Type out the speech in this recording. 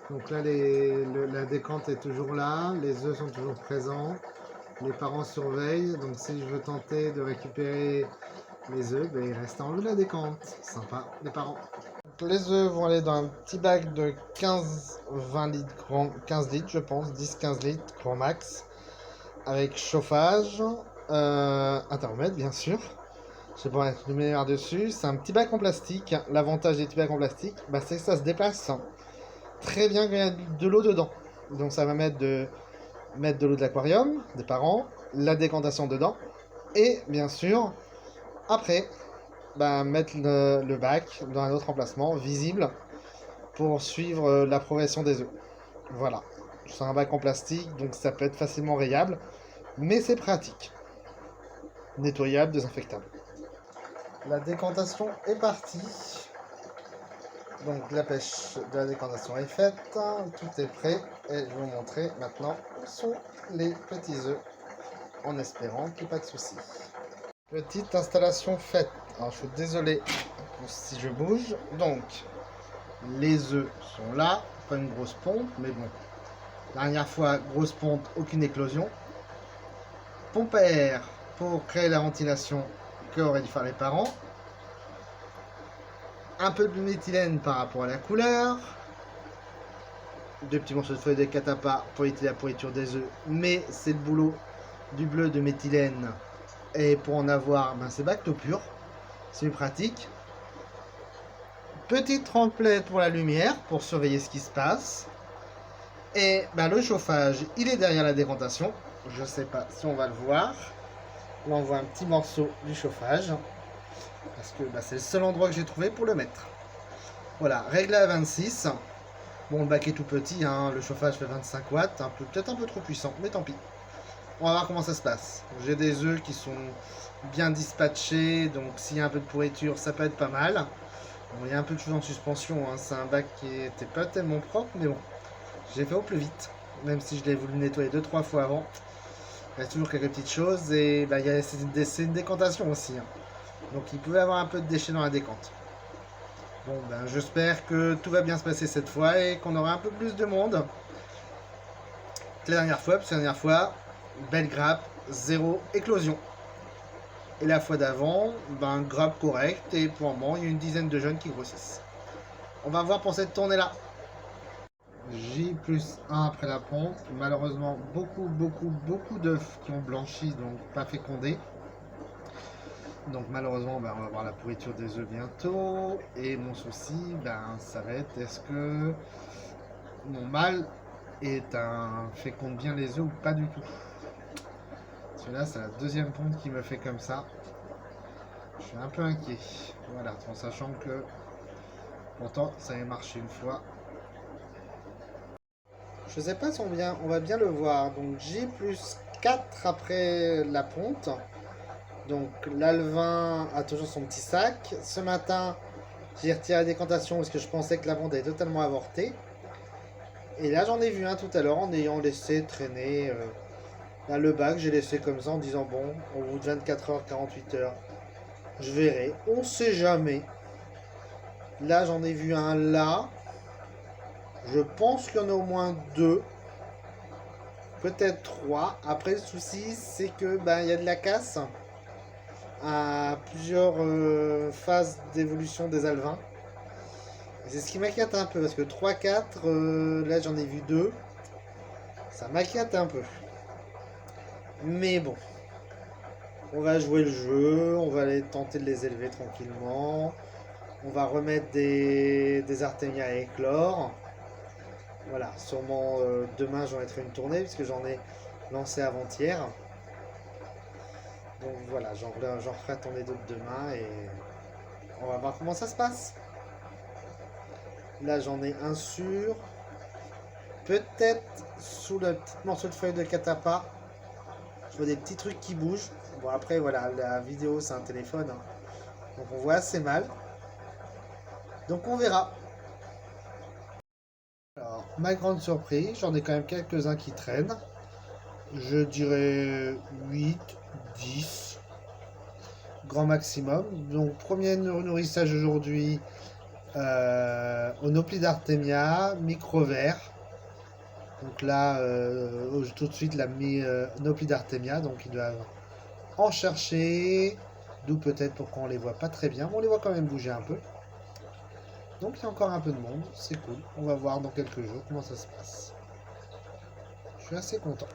Donc là, la décante est toujours là, les œufs sont toujours présents, les parents surveillent. Donc si je veux tenter de récupérer les œufs, ben, il reste en haut de la décante. Sympa, les parents. Donc, les œufs vont aller dans un petit bac de 15-20 litres, 15 litres je pense, 10-15 litres grand max, avec chauffage, intermède bien sûr. Je vais pas mettre le meilleur dessus. C'est un petit bac en plastique. L'avantage des petits bacs en plastique, bah, c'est que ça se déplace très bien quand il y a de l'eau dedans. Donc ça va mettre de l'eau de l'aquarium, des parents, la décantation dedans. Et bien sûr, après, bah, mettre le bac dans un autre emplacement visible pour suivre la progression des œufs. Voilà. C'est un bac en plastique, donc ça peut être facilement rayable. Mais c'est pratique. Nettoyable, désinfectable. La décantation est partie. Donc la pêche de la décantation est faite, tout est prêt et je vais vous montrer maintenant où sont les petits œufs en espérant qu'il n'y ait pas de soucis. Petite installation faite. Alors je suis désolé si je bouge. Donc les œufs sont là, pas une grosse pompe, mais bon. Dernière fois, grosse pompe, aucune éclosion. Pompe à air pour créer la ventilation qu'auraient dû faire les parents. Un peu de méthylène par rapport à la couleur. Deux petits morceaux de feuilles de catapa pour éviter la pourriture des œufs, mais c'est le boulot du bleu de méthylène. Et pour en avoir, ben c'est Bacto Pur, c'est pratique. Petite tremplette pour la lumière, pour surveiller ce qui se passe. Et ben le chauffage, il est derrière la décantation. Je sais pas si on va le voir. Là on voit un petit morceau du chauffage, parce que ben, c'est le seul endroit que j'ai trouvé pour le mettre. Voilà, réglé à 26. Bon, le bac est tout petit, hein, le chauffage fait 25 watts, peut-être un peu trop puissant, mais tant pis. On va voir comment ça se passe. J'ai des œufs qui sont bien dispatchés, donc s'il y a un peu de pourriture, ça peut être pas mal. Bon, il y a un peu de choses en suspension, hein, c'est un bac qui était pas tellement propre, mais bon, j'ai fait au plus vite. Même si je l'ai voulu nettoyer 2-3 fois avant, il y a toujours quelques petites choses, et bah, c'est une décantation aussi. Hein. Donc il pouvait y avoir un peu de déchets dans la décante. Bon, ben j'espère que tout va bien se passer cette fois et qu'on aura un peu plus de monde que la dernière fois, parce que la dernière fois, belle grappe, zéro éclosion. Et la fois d'avant, ben grappe correcte et pour le moment, il y a une dizaine de jeunes qui grossissent. On va voir pour cette tournée-là. J+1 après la ponte. Malheureusement, beaucoup d'œufs qui ont blanchi, donc pas fécondés. Donc malheureusement, ben, on va voir la pourriture des œufs bientôt. Et mon souci, ben, ça va être est-ce que mon mâle est un féconde bien les œufs ou pas du tout. Celui-là, c'est la deuxième ponte qui me fait comme ça. Je suis un peu inquiet. Voilà, en sachant que pourtant ça avait marché une fois. Je sais pas si on va bien le voir. Donc J+4 après la ponte. Donc l'alevin a toujours son petit sac. Ce matin, j'ai retiré la décantation parce que je pensais que la ponte était totalement avortée. Et là, j'en ai vu un tout à l'heure en ayant laissé traîner là, le bac. J'ai laissé comme ça en disant bon, au bout de 24 heures, 48 heures, je verrai. On sait jamais. Là, j'en ai vu un là. Je pense qu'il y en a au moins deux. Peut-être trois. Après, le souci, c'est que ben, y a de la casse à plusieurs phases d'évolution des alevins. C'est ce qui m'inquiète un peu parce que 3-4, là j'en ai vu deux. Ça m'inquiète un peu. Mais bon, on va jouer le jeu, on va aller tenter de les élever tranquillement. On va remettre des artémias à éclore. Voilà, sûrement demain j'en mettrai une tournée puisque j'en ai lancé avant-hier. Donc voilà, j'en ferai tourner d'autres demain et on va voir comment ça se passe. Là j'en ai un sur. Peut-être sous le petit morceau de feuille de catapa. Je vois des petits trucs qui bougent. Bon après voilà, la vidéo c'est un téléphone. Hein. Donc on voit assez mal. Donc on verra. Alors, ma grande surprise, j'en ai quand même quelques-uns qui traînent. Je dirais 8, 10, grand maximum. Donc premier nourrissage aujourd'hui Onopli d'Artemia, micro vert. Donc là, tout de suite, l'a mis Onopli d'Artemia. Donc ils doivent en chercher. D'où peut-être pourquoi on les voit pas très bien. Mais on les voit quand même bouger un peu. Donc il y a encore un peu de monde. C'est cool. On va voir dans quelques jours comment ça se passe. Je suis assez content.